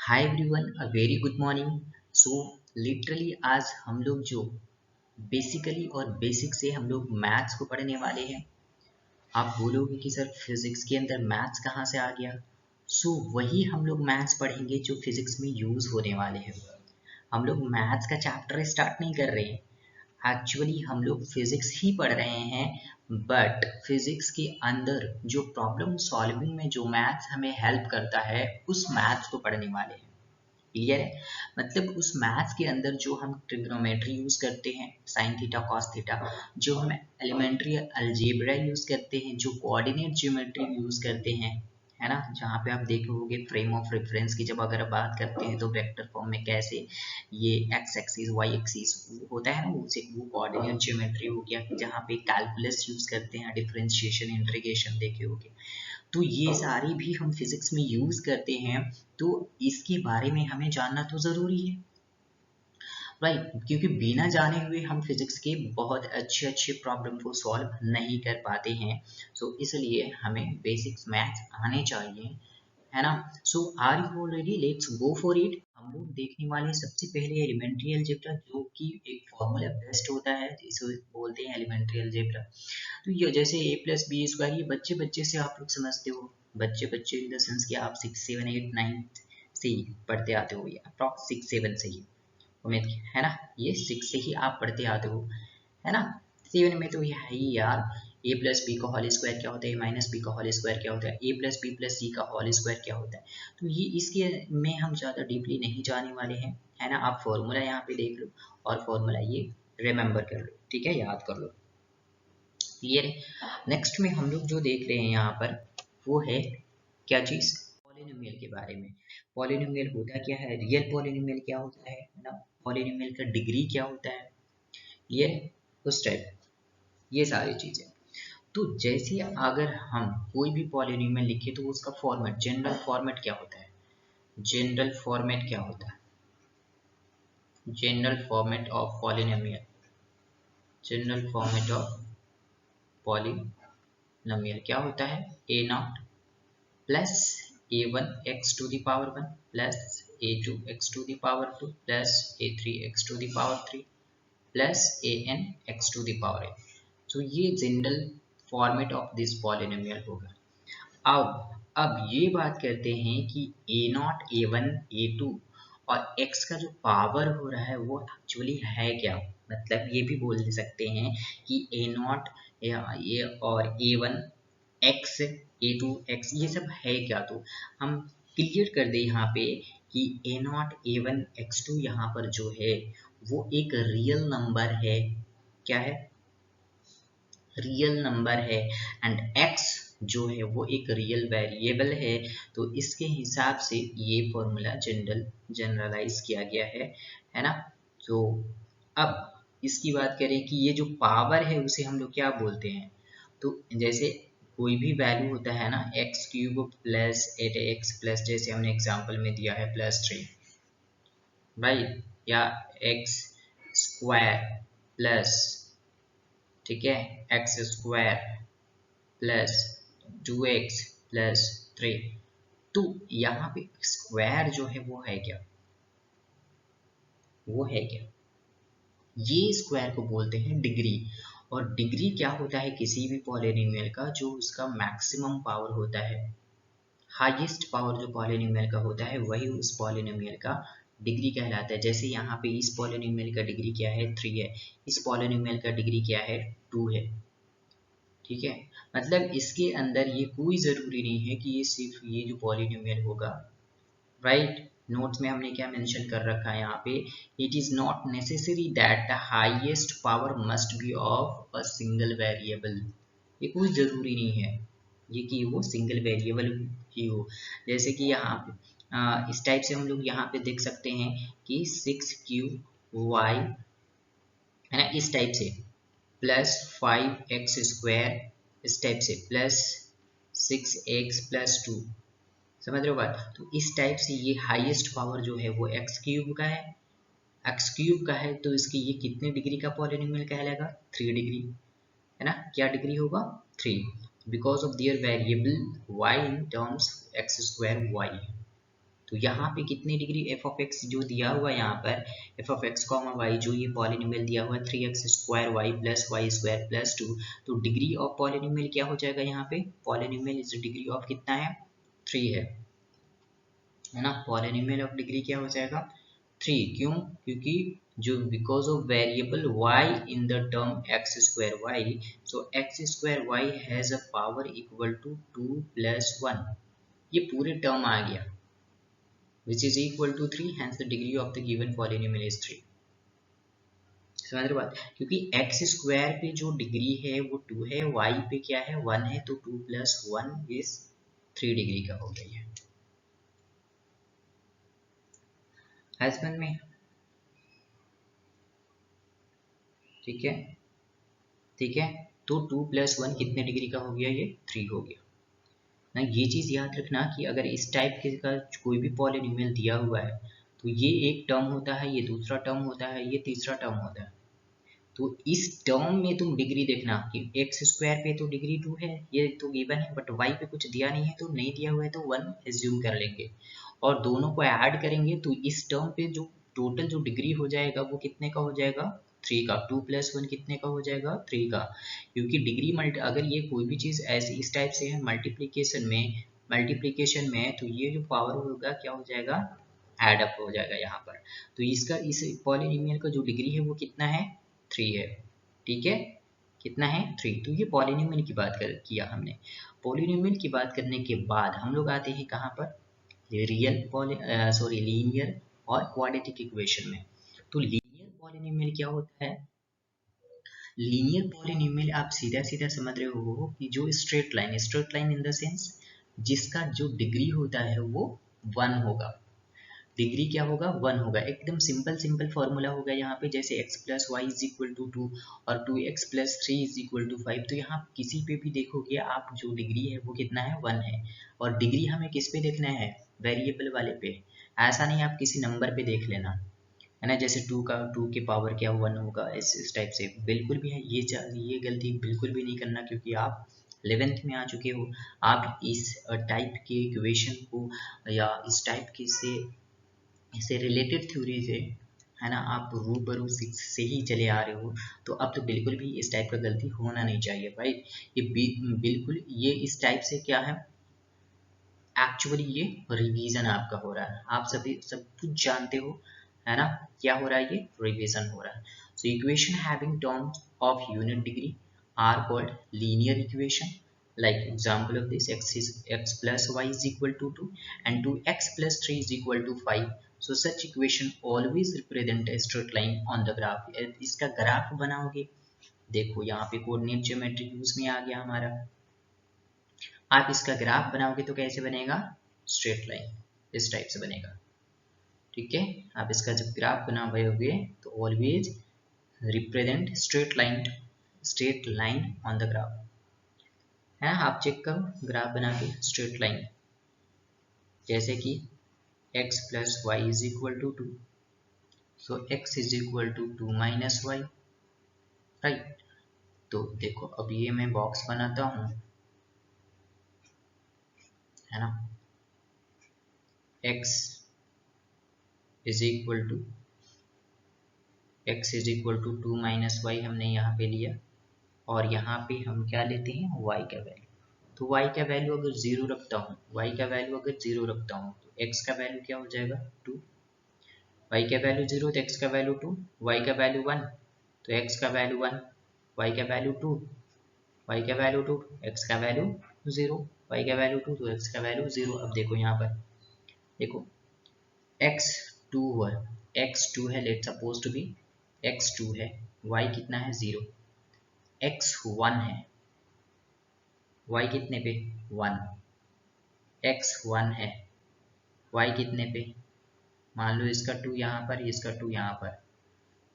Hi everyone, a very good morning. So literally आज हम लोग जो बेसिकली और बेसिक से हम लोग मैथ्स को पढ़ने वाले हैं। आप बोलोगे कि सर फिजिक्स के अंदर मैथ्स कहाँ से आ गया। वही हम लोग मैथ्स पढ़ेंगे जो फिजिक्स में यूज होने वाले हैं। हम लोग मैथ्स का चैप्टर स्टार्ट नहीं कर रहे हैं। एक्चुअली हम लोग फिजिक्स ही पढ़ रहे हैं, बट फिजिक्स के अंदर जो प्रॉब्लम सॉल्विंग में जो मैथ्स हमें हेल्प करता है उस मैथ्स को पढ़ने वाले हैं। क्लियर है। मतलब उस मैथ्स के अंदर जो हम ट्रिग्नोमेट्री यूज करते हैं, साइन थीटा कॉस थीटा, जो हम एलिमेंट्री अलजेब्रा यूज करते हैं, जो कोऑर्डिनेट ज्योमेट्री यूज करते हैं, है ना, जहाँ पे आप देखोगे फ्रेम ऑफ रेफरेंस की जब अगर आप बात करते हैं तो वेक्टर फॉर्म में कैसे ये एक्स एक्सिस वाई एक्सिस होता है ना, उसे वो कोऑर्डिनेट ज्योमेट्री हो गया। जहाँ पे कैलकुलस यूज करते हैं, डिफरेंशिएशन इंटीग्रेशन देखे होगे। तो ये सारी भी हम फिजिक्स में यूज करते हैं। तो इसके बारे में हमें जानना तो जरूरी है, राइट। क्योंकि बिना जाने हुए हम फिजिक्स के बहुत अच्छे अच्छे प्रॉब्लम को सॉल्व नहीं कर पाते हैं। इसलिए हमें बेसिक्स मैथ्स आने चाहिए, है ना। Are you ready? Let's go for it. हम लोग देखने वाले सबसे पहले एलिमेंट्री अलजेब्रा, जो कि एक फॉर्मूला बेस्ड होता है, जिसे बोलते हैं एलिमेंट्री अलजेब्रा। तो ये जैसे ए प्लस बी स्क्वायर, ये बच्चे बच्चे से आप लोग समझते हो। बच्चे बच्चे इन द सेंस कि आप 6 7 8 9 से ही पढ़ते आते हो, या अप्रॉक्स 6 7 से ही, उम्मीद है ना। ये 6 से ही आप पढ़ते आते हो, है ना। 7 में तो ये है ही यार। ए प्लस बी का होल स्क्वायर क्या होता है, माइनस बी का होल स्क्वायर क्या होता है, ए प्लस बी प्लस सी का होल स्क्वायर क्या होता है। तो ये इसके में हम ज़्यादा डीपली नहीं जाने वाले हैं, है ना। आप फॉर्मूला यहाँ पे देख लो और फॉर्मूला ये रिमेंबर कर लो, ठीक है, याद कर लो। क्लियर है। नेक्स्ट में हम लोग जो देख रहे हैं यहाँ पर, वो है क्या चीज, पॉलिनोमियल के बारे में। पॉलिनोमियल होता क्या है, रियल पॉलिनोमियल क्या होता है ना, पॉलिनोमियल का डिग्री क्या होता है, ये उस टाइप, ये सारी चीजें। तो जैसे अगर हम कोई भी पॉलिनोमियल लिखे तो उसका फॉर्मेट, जनरल फॉर्मेट क्या होता है, जनरल फॉर्मेट क्या होता है, general format of polynomial, general format of polynomial क्या होता है, a naught plus a1 x to the power 1 plus a2 x to the power 2 plus a3 x to the power 3 plus an x to the power n। ये general format of this polynomial होगा। अब ये बात करते हैं कि a0 a1 a2 और x का जो पावर हो रहा है वो एक्चुअली है क्या। मतलब ये भी बोल सकते हैं कि a0 ये और a1 x a2 x ये सब है क्या। तो हम क्लियर कर दे यहाँ पे कि a0 a1 x2 यहाँ पर जो है वो एक रियल नंबर है। क्या है, रियल नंबर है। एंड x जो है वो एक रियल वेरिएबल है। तो इसके हिसाब से ये फॉर्मूला जनरलाइज किया गया है ना। तो अब इसकी बात करें कि ये जो पावर है उसे हम लोग क्या बोलते हैं। तो जैसे कोई भी वैल्यू होता है ना, x cube plus 8x plus, जैसे हमने एग्जांपल में दिया है +3, राइट, या एक्स स्क्वायर प्लस, ठीक है, x square plus 2x plus 3। तो यहाँ पे स्क्वायर जो है वो है क्या, वो है क्या, ये स्क्वायर को बोलते हैं डिग्री। और डिग्री क्या होता है किसी भी पॉलिनोमियल का, जो उसका मैक्सिमम पावर होता है, हाईएस्ट पावर जो पॉलिनोमियल का होता है वही उस पॉलिनोमियल का डिग्री कहलाता है। जैसे यहाँ पे इस पॉलिनोमियल का डिग्री क्या है, 3 है, इस पॉलिनोमियल का डिग्री क्या है, 2 है, ठीक है। मतलब इसके अंदर ये कोई ज़रूरी नहीं है कि ये सिर्फ ये जो पॉलिनोमियल होगा, राइट। नोट्स में हमने क्या मेंशन कर रखा है यहाँ पे, it is not necessary that the highest power must be of a single variable. ये कोई ज़रूरी नहीं है ये कि वो सिंगल वेरिएबल ही हो। जैसे कि यहाँ पे इस टाइप से हम लोग यहाँ पे देख सकते हैं कि 6 क्यू वाई, है ना, इस टाइप से प्लस 5x² इस टाइप से प्लस 6x+2, समझ रहे हो बात। तो इस टाइप से ये हाईएस्ट पावर जो है वो x³ का है, x³ का है। तो इसकी ये कितने डिग्री का पॉलिनोमियल कहलाएगा, 3 डिग्री, है ना। क्या डिग्री होगा, 3, because of their variable y in terms x² y। तो यहाँ पे कितने डिग्री एफ ऑफ एक्स जो दिया हुआ है यहाँ पर f of x comma y जो ये पॉलिनोमियल दिया हुआ है 3x² y plus y square plus 2, तो डिग्री ऑफ पॉलिनोमियल क्या हो जाएगा यहाँ पे, पॉलिनोमियल इज डिग्री ऑफ कितना है 3 है ना। पॉलिनोमियल ऑफ डिग्री क्या हो जाएगा 3, क्यों, क्योंकि जो because of variable y in the term x²y, so x²y has a power equal to 2 + 1, ये पूरे टर्म आ गया which is equal to 3, hence the degree of the given polynomial is 3। समझ रहे बात, क्योंकि x² पे जो डिग्री है वो 2 है, y पे क्या है 1 है, तो 2 + 1 is 3 डिग्री का हो गया है समझ में, ठीक है ठीक है। तो 2 + 1 कितने डिग्री का हो गया, ये 3 हो गया ना। ये चीज याद रखना कि अगर इस टाइप के का कोई भी पॉलिनोमियल दिया हुआ है तो ये एक टर्म होता है, ये दूसरा टर्म होता है, ये तीसरा टर्म होता है। तो इस टर्म में तुम डिग्री देखना कि x² पे तो डिग्री 2 है, ये तो गिवन है, बट y पे कुछ दिया नहीं है, तो नहीं दिया हुआ है तो 1 एज्यूम कर लेंगे और दोनों को ऐड करेंगे तो इस टर्म पे जो टोटल जो डिग्री हो जाएगा वो कितने का हो जाएगा 3 का। 2 + 1 कितने का हो जाएगा 3 का, क्योंकि डिग्री अगर ये कोई भी चीज़ ऐसी इस टाइप से है मल्टीप्लीकेशन में तो ये जो पावर होगा क्या हो जाएगा एड अप हो जाएगा यहाँ पर। तो इसका इस पॉलिनोमियल का जो डिग्री है वो कितना है 3 है, ठीक है, कितना है 3। तो ये पॉलिनोमियल की बात किया हमने। पॉलिनोमियल की बात करने के बाद हम लोग आते हैं कहाँ पर, लीनियर और क्वाड्रेटिक इक्वेशन में। तो लीनियर पॉलिनोमियल क्या होता है, लीनियर पॉलिनोमियल आप सीधा सीधा समझ रहे हो कि जो straight line in the sense जिसका जो डिग्री होता है वो 1 होगा, डिग्री क्या होगा 1 होगा। एकदम सिंपल फॉर्मूला होगा यहाँ पे, जैसे x + y = 2 और 2x + 3 = 5। तो यहाँ किसी पे भी देखोगे आप जो डिग्री है वो कितना है 1 है, और डिग्री हमें किस पे देखना है वेरिएबल वाले पे, ऐसा नहीं आप किसी नंबर पे देख लेना है ना, जैसे 2 के पावर क्या 1 होगा इस टाइप से, बिल्कुल भी है ये गलती बिल्कुल भी नहीं करना, क्योंकि आप 11th में आ चुके हो। आप इस टाइप के इक्वेशन को या इस टाइप के से रिलेटेड थ्योरी से है ना आप रूबरू से ही चले आ रहे हो, तो अब तो बिल्कुल भी इस टाइप का गलती होना नहीं चाहिए भाई। ये बिल्कुल ये इस टाइप से क्या है, एक्चुअली ये रिवीजन आपका हो रहा है, आप सभी सब कुछ जानते हो है ना, क्या हो रहा है ये रिवीजन हो रहा है। So equation having terms of unit degree are called linear equation. Like example of this, x + y = 2 and 2x + 3 = 5. So such equation always represent a straight line on the graph। इसका graph बनाओगे, देखो यहाँ पे coordinate geometry use में आ गया हमारा, आप इसका ग्राफ बनाओगे तो कैसे बनेगा स्ट्रेट लाइन इस टाइप से बनेगा, ठीक है। आप इसका जब ग्राफ बनाओगे तो always represent straight line on the graph है। आप चेक करो ग्राफ बना के स्ट्रेट लाइन, जैसे कि x + y = 2, सो x = 2 - y, राइट। तो देखो अब ये मैं बॉक्स बनाता हूँ है ना, x = 2 - y हमने यहाँ पे लिया, और यहाँ पे हम क्या लेते हैं y का वैल्यू। तो y का वैल्यू अगर 0 रखता हूँ, तो x का वैल्यू क्या हो जाएगा 2, y का वैल्यू 0 तो x का वैल्यू 2, y का वैल्यू 1 तो x का वैल्यू 1, y का वैल्यू 2, x का वैल्यू 0, y का वैल्यू 2 तो x का वैल्यू 0। अब देखो यहाँ पर देखो x2 है, let suppose to be x2 है, y कितना है 0, x1 है, y कितने पे 1, x1 है, y कितने पे, मान लो इसका 2 यहाँ पर, इसका 2 यहाँ पर,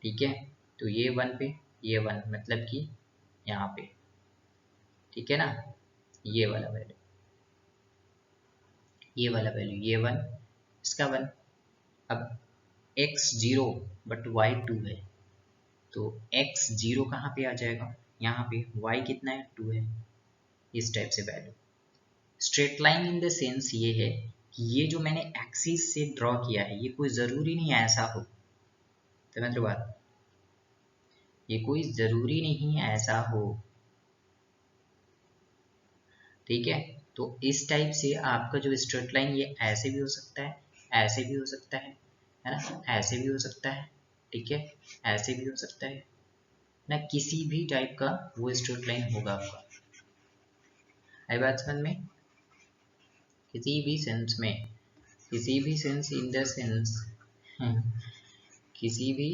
ठीक है। तो ये 1 पे, ये 1 मतलब कि यहाँ पे, ठीक है ना, ये वाला वैल्यू, ये 1, इसका 1। अब x0 बट y2 है, तो x0 कहाँ पे आ जाएगा यहाँ पे, y कितना है 2 है, इस टाइप से value. Straight line in the sense ये है कि ये जो मैंने एक्सिस से ड्रॉ किया है ये कोई ज़रूरी नहीं ऐसा हो, समझ रहे बात, ये कोई ज़रूरी नहीं ऐसा हो, ठीक है। तो इस टाइप से आपका जो स्ट्रेट लाइन ये ऐसे भी हो सकता है, ऐसे भी हो सकता है ना, ऐसे भी हो सकता है, ठीक है, ऐसे भी हो सकता है ना, किसी भी टाइप का वो स्ट्रेट लाइन होगा आपका। आई बात समझ में? किसी भी सेंस में, किसी भी सेंस इन द सेंस किसी भी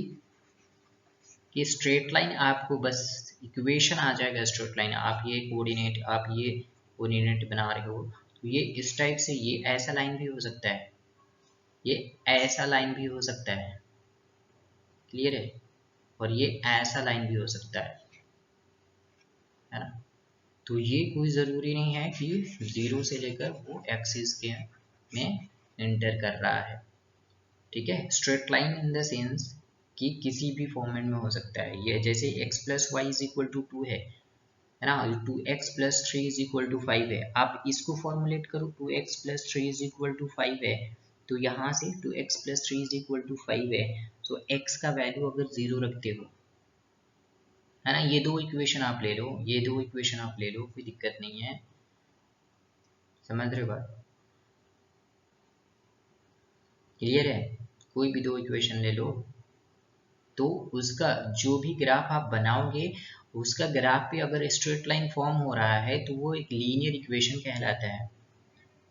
कि स्ट्रेट लाइन आपको बस इक्वेशन आ जाएगा स्ट्रेट लाइन, आप ये कोऑर्डिनेट बना रहे हो तो ये इस टाइप से, ये ऐसा लाइन भी हो सकता है, ये ऐसा लाइन भी हो सकता है, क्लियर है, और ये ऐसा लाइन भी हो सकता है ना। तो ये कोई ज़रूरी नहीं है कि जीरो से लेकर वो एक्सिस के में एंटर कर रहा है, ठीक है। Straight line in the sense कि किसी भी फॉर्मेट में हो सकता है, ये जैसे x plus y is equal to 2 है ना, 2x plus 3 is equal to 5 है, आप इसको फॉर्मुलेट करो 2x plus 3 is equal to 5 है, तो यहाँ से 2x plus 3 is equal to 5 है, तो x का वैल्यू अगर 0 रखते हो, है ना, ये दो इक्वेशन आप ले लो, ये दो इक्वेशन आप ले लो, कोई दिक्कत नहीं है, समझ रहे हो बात, क्लियर है, कोई भी दो इक्वेशन ले लो, तो उसका जो भी ग्राफ आप बनाओगे उसका ग्राफ पे अगर स्ट्रेट लाइन फॉर्म हो रहा है तो वो एक लीनियर इक्वेशन कहलाता है।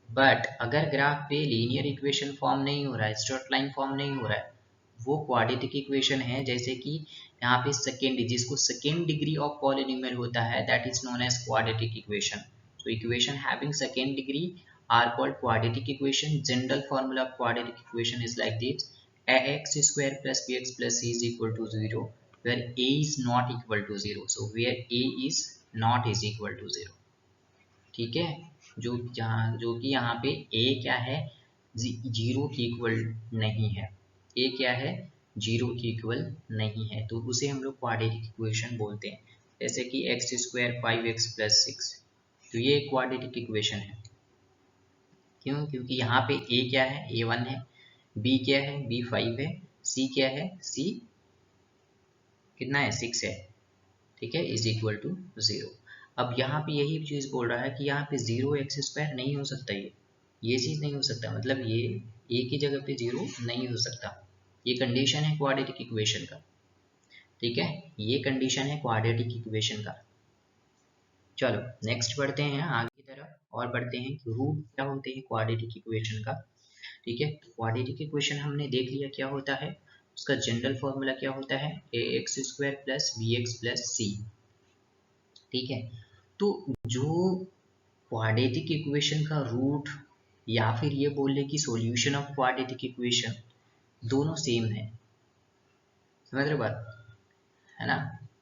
बट अगर ग्राफ पे लीनियर इक्वेशन फॉर्म नहीं हो रहा है, स्ट्रेट लाइन फॉर्म नहीं हो रहा है, वो क्वाड्रेटिक इक्वेशन है, जैसे कि यहाँ पे सेकेंड, जिसको सेकेंड डिग्री ऑफ पॉलिनोमियल होता है, that is known as quadratic equation. So equation having second degree are called quadratic equation. General formula of quadratic equation is like this: ax square plus bx plus c is equal to 0 where a is not equal to 0, so where a is not is equal to 0, ठीक है, जो कि यहाँ पे a क्या है, zero की equal नहीं है, a क्या है, जीरो की इक्वल नहीं है, तो उसे हम लोग क्वाड्रेटिक इक्वेशन बोलते हैं। जैसे कि एक्स स्क्वायर 5x प्लस 6, तो ये एक क्वाड्रेटिक इक्वेशन है, क्यों, क्योंकि यहाँ पे a क्या है, a1 है, b क्या है, b5 है, c क्या है, c कितना है, 6 है, ठीक है, इज इक्वल टू 0। अब यहाँ पे यही चीज़ बोल रहा है कि यहाँ पे 0x² नहीं हो सकता, ये चीज़ नहीं हो सकता, मतलब ये a की जगह पे 0 नहीं हो सकता, ये कंडीशन है क्वाड्रेटिक इक्वेशन का, ठीक है, ये कंडीशन है क्वाड्रेटिक इक्वेशन का। चलो नेक्स्ट बढ़ते हैं आगे की तरफ और बढ़ते हैं कि रूट क्या होते हैं क्वाड्रेटिक इक्वेशन का, ठीक है। क्वाड्रेटिक इक्वेशन हमने देख लिया क्या होता है, उसका जनरल फॉर्मूला क्या होता है, ax² plus bx plus c, ठीक है। तो जो क्वाड्रेटिक इक्वेशन का रूट या फिर ये बोल ले कि सॉल्यूशन ऑफ क्वाड्रेटिक इक्वेशन दोनों सेम है, समझ रहे बात, है ना,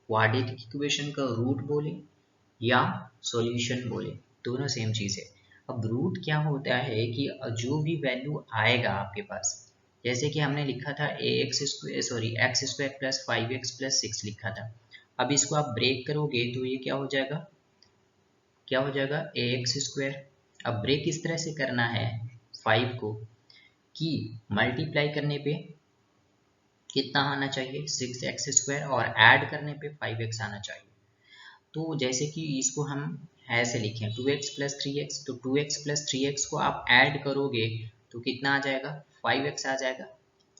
क्वाड्रेटिक इक्वेशन का रूट बोले या सॉल्यूशन बोले दोनों सेम चीज़ है। अब रूट क्या होता है कि जो भी वैल्यू आएगा आपके पास, जैसे कि हमने लिखा था x² प्लस 5x प्लस 6 लिखा था, अब इसको आप ब्रेक करोगे तो ये क्या हो जाएगा, क्या हो जाएगा, ax²। अब ब्रेक इस तरह से करना है 5 को कि मल्टीप्लाई करने पे कितना आना चाहिए, 6x² और ऐड करने पे 5x आना चाहिए। तो जैसे कि इसको हम ऐसे लिखें 2x प्लस 3x, तो 2x प्लस 3x को आप ऐड करोगे तो कितना आ जाएगा, 5x आ जाएगा,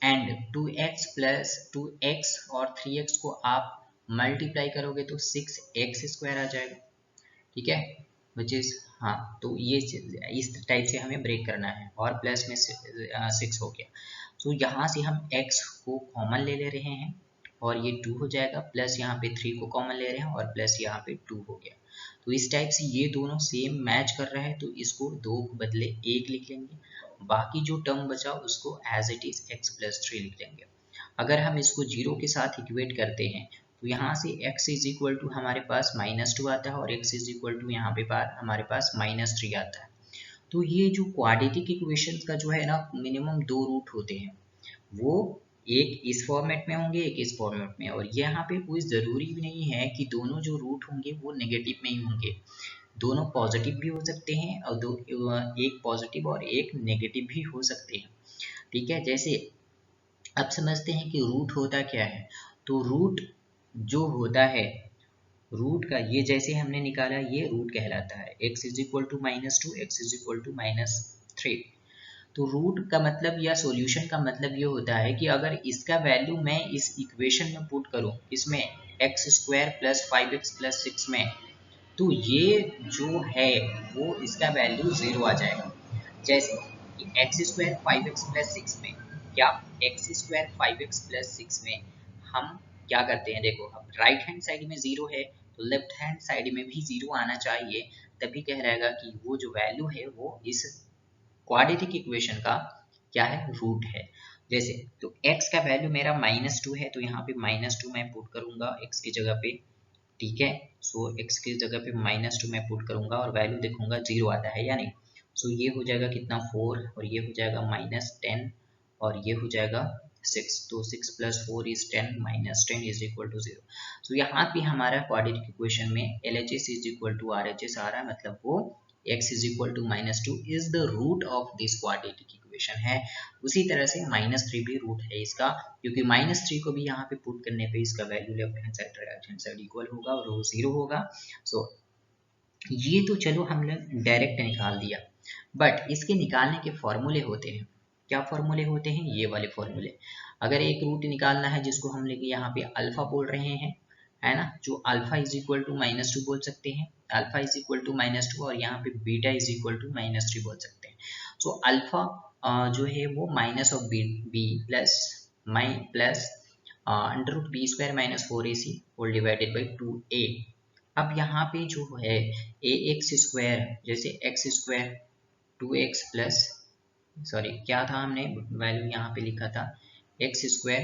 एंड 2x प्लस 2x और 3x को आप मल्टीप्लाई करोगे तो 6x² आ जाएगा, ठीक है, विच इज, हाँ, तो ये इस टाइप से हमें ब्रेक करना है, और प्लस में 6 हो गया, तो यहाँ से हम x को कॉमन ले रहे हैं और ये 2 हो जाएगा, प्लस यहाँ पे 3 को कॉमन ले रहे हैं और प्लस यहाँ पे 2 हो गया, तो इस टाइप से ये दोनों सेम मैच कर रहे हैं, तो इसको 2 के बदले 1 लिख लेंगे, बाकी जो टर्म बचा उसको as it is x plus 3 लिख लेंगे। अगर हम इसको 0 के साथ इक्वेट करते हैं तो यहाँ से x इज इक्वल टू हमारे पास -2 आता है और x इज इक्वल टू यहाँ पे हमारे पास -3 आता है। तो ये जो क्वाड्रेटिक इक्वेशन का जो है ना, मिनिमम 2 रूट होते हैं, वो एक इस फॉर्मेट में होंगे, एक इस फॉर्मेट में, और यहाँ पे कोई ज़रूरी भी नहीं है कि दोनों जो रूट होंगे वो नेगेटिव में ही होंगे, दोनों पॉजिटिव भी हो सकते हैं और एक पॉजिटिव और एक नेगेटिव भी हो सकते हैं। ठीक है, जैसे अब समझते हैं कि रूट होता क्या है। तो रूट जो होता है, रूट का ये जैसे हमने निकाला, ये रूट कहलाता है। x is equal to -2, x is equal to -3। तो रूट का मतलब या सॉल्यूशन का मतलब ये होता है कि अगर इसका वैल्यू मैं इस इक्वेशन में पुट करूं, इसमें x² + 5x + 6 में, तो ये जो है वो इसका वैल्यू 0 आ जाएगा। जैसे कि x² 5x + 6 में, क्या x² 5x + 6 में हम क्या करते हैं, देखो अब राइट हैंड साइड में 0 है तो लेफ्ट हैंड साइड में भी 0 आना चाहिए, तभी कह रहेगा कि वो जो वैल्यू है वो इस क्वाड्रेटिक इक्वेशन का क्या है, रूट है। जैसे तो x का वैल्यू मेरा -2 है, तो यहाँ पे -2 मैं पुट करूंगा x की जगह पे। ठीक है, सो x की जगह पे -2 मैं पुट करूंगा और वैल्यू देखूंगा 0 आता है या नहीं। सो ये हो जाएगा कितना 4 और ये हो जाएगा -10 और ये हो जाएगा 6। तो 6 + 4 = 10, -10 इज इक्वल टू 0। सो यहाँ पे हमारा क्वाड्रेटिक इक्वेशन में LHS is equal to RHS आ रहा है, मतलब वो x is equal to -2 is the root of this quadratic equation है। उसी तरह से -3 भी रूट है इसका, क्योंकि -3 को भी यहाँ पे पुट करने पे इसका value left hand side right hand side equal होगा और वो 0 होगा। सो ये तो चलो हमने डायरेक्ट निकाल दिया, बट इसके निकालने के फॉर्मूले होते हैं। क्या फॉर्मूले होते हैं, ये वाले फॉर्मूले। अगर एक रूट निकालना है जिसको हम लेके यहाँ पे अल्फा बोल रहे हैं, है ना, जो अल्फा इज इक्वल टू -2 बोल सकते हैं, अल्फा इज इक्वल टू -2 और यहाँ पे बीटा इज इक्वल टू -3 बोल सकते हैं। सो अल्फा जो है वो minus of b plus √b² - 4ac whole divided by 2a। अब यहाँ पे जो है ax², जैसे x² 2x प्लस, सॉरी क्या था हमने वैल्यू यहाँ पे लिखा था, x²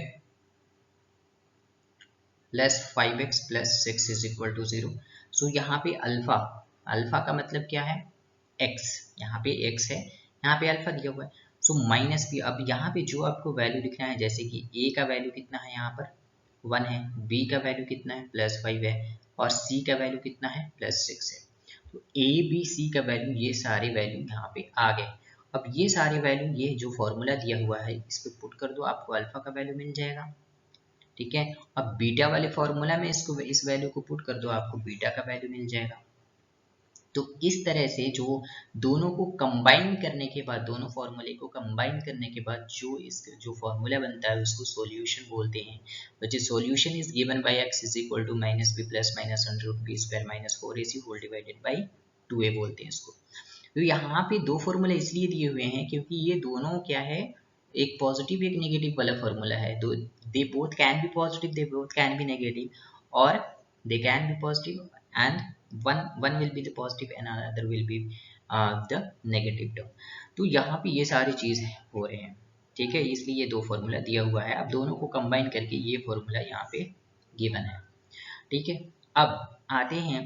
+ 5x + 6 is equal to 0। सो यहाँ पे अल्फा, अल्फा का मतलब क्या है, x, यहाँ पे x है, यहाँ पे अल्फा दिया हुआ है। सो -b, अब यहाँ पे जो आपको वैल्यू लिखना है, जैसे कि a का वैल्यू कितना है, यहाँ पर 1 है, b का वैल्यू कितना है +5 है और c का वैल्यू कितना है +6 है। तो a b c का वैल्यू, ये सारे वैल्यू यहाँ पे आ गए। अब ये सारे वैल्यू, ये जो फॉर्मूला दिया हुआ है इस पे पुट कर दो, आपको अल्फा का वैल्यू मिल जाएगा। ठीक है, अब बीटा वाले फॉर्मूला में इसको, इस वैल्यू को पुट कर दो, आपको बीटा का वैल्यू मिल जाएगा। तो इस तरह से जो दोनों को कंबाइन करने के बाद, दोनों फॉर्मूले को कंबाइन करने के बाद जो फॉर्मूला बनता है उसको सॉल्यूशन बोलते हैं। which is solution is given by x is equal to -b plus -√b² - 4ac whole divided by 2a बोलते हैं इसको। तो यहाँ पे दो फॉर्मूला इसलिए दिए हुए हैं क्योंकि ये दोनों क्या है, एक पॉजिटिव एक नेगेटिव वाला फॉर्मूला है। दो, they both can be positive, they both can be negative, और they can be positive and one will be the positive and another will be the negative term। तो यहाँ पे ये सारी चीज हो रहे हैं। ठीक है, इसलिए ये दो फॉर्मूला दिया हुआ है, अब दोनों को कंबाइन करके ये फॉर्मूला यहाँ पे गिवन है। ठीक है, अब आते हैं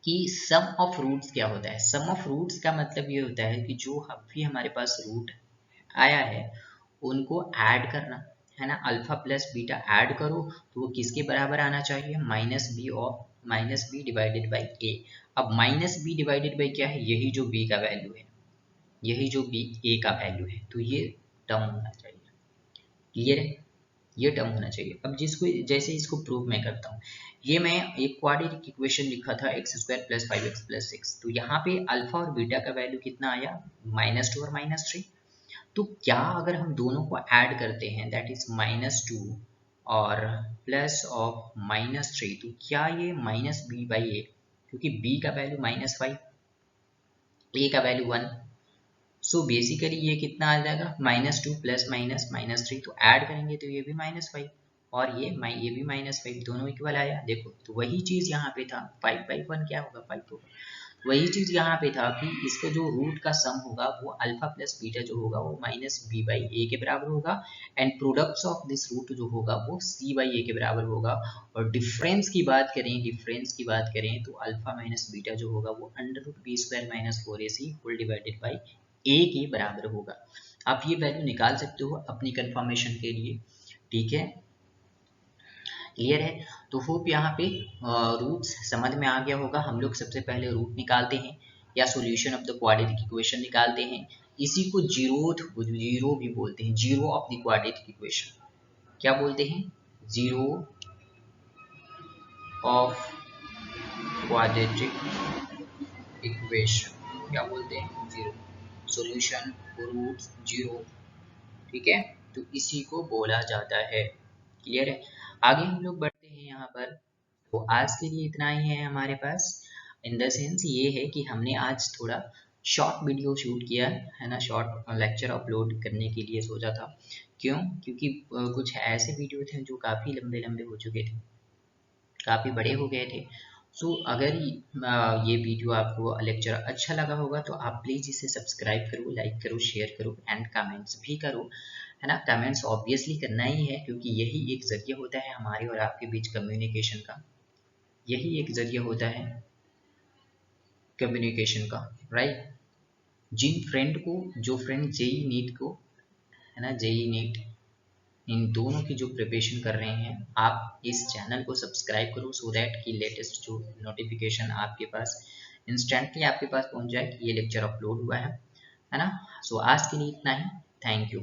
कि सम ऑफ रूट्स क्या होता है। सम ऑफ रूट्स का मतलब ये होता है कि जो भी हमारे पास रूट आया है उनको ऐड करना, है ना, अल्फा प्लस बीटा ऐड करो तो वो किसके बराबर आना चाहिए, -b डिवाइडेड बाई a। अब -b डिवाइडेड बाई क्या है, यही जो b का वैल्यू है, यही जो b a का वैल्यू है, तो ये टर्म होना चाहिए। क्लियर है, ये टर्म होना चाहिए। अब जिसको, जैसे इसको प्रूव मैं करता हूँ, ये मैं एक क्वाड्रेटिक इक्वेशन लिखा था x² + 5x + 6, तो यहाँ पे अल्फा और बीटा का वैल्यू कितना आया, -2 और -3। तो क्या अगर हम दोनों को ऐड करते हैं, दैट इज -2 और प्लस ऑफ -3, तो क्या ये -b/a, क्योंकि b का वैल्यू -5, a का वैल्यू 1, सो बेसिकली ये कितना आ जाएगा, -2 + -3, तो ऐड करेंगे तो ये भी -5 और ये भी -5, दोनों इक्वल आया। देखो तो वही चीज यहाँ पे था, 5/1 क्या होगा, 5 होगा। वही चीज यहाँ पे था कि इसका जो रूट का सम होगा वो अल्फा प्लस बीटा जो होगा वो -b/a के बराबर होगा, and products of this root जो होगा वो c/a के बराबर होगा। और डिफरेंस की बात करें तो अल्फा माइनस बीटा जो होगा वो √b² - 4ac whole divided by a के बराबर होगा। आप ये वैल्यू निकाल सकते हो अपनी कंफर्मेशन के लिए। ठीक है, क्लियर है? तो होप यहाँ पे रूट्स समझ में आ गया होगा। हम लोग सबसे पहले रूट निकालते हैं या solution of the quadratic equation निकालते हैं। इसी को जीरो भी बोलते हैं, zero of the quadratic equation. क्या बोलते हैं? जीरो ऑफ क्वाड्रेटिक इक्वेशन क्या बोलते हैं? जीरो। सॉल्यूशन रूट्स जीरो, ठीक है? तो इसी को बोला जाता है। क्लियर है? आगे हम लोग बढ़ते हैं यहाँ पर। तो आज के लिए इतना ही है हमारे पास। इन द सेंस ये है कि हमने आज थोड़ा शॉर्ट वीडियो शूट किया है ना, शॉर्ट लेक्चर अपलोड करने के लिए सोचा था। क्यों? क्योंकि कुछ ऐसे वीडियो थे जो काफ़ी लंबे लंबे हो चुके थे, काफ़ी बड़े हो गए थे। सो अगर ये वीडियो आपको लेक्चर अच्छा लगा होगा तो आप प्लीज़ इसे सब्सक्राइब करो, लाइक करो, शेयर करो एंड कमेंट्स भी करो, है ना? कमेंट्स ऑब्वियसली करना ही है, क्योंकि यही एक ज़रिया होता है हमारे और आपके बीच कम्युनिकेशन का, यही एक ज़रिया होता है कम्युनिकेशन का, राइट? जिन फ्रेंड को, जो फ्रेंड जेई नीट को, है ना, जेई नीट इन दोनों की जो प्रिपरेशन कर रहे हैं, आप इस चैनल को सब्सक्राइब करो सो दैट कि लेटेस्ट जो नोटिफिकेशन आपके पास इंस्टेंटली आपके पास पहुंच जाए कि ये लेक्चर अपलोड हुआ है ना? सो आज के लिए इतना ही। Thank you.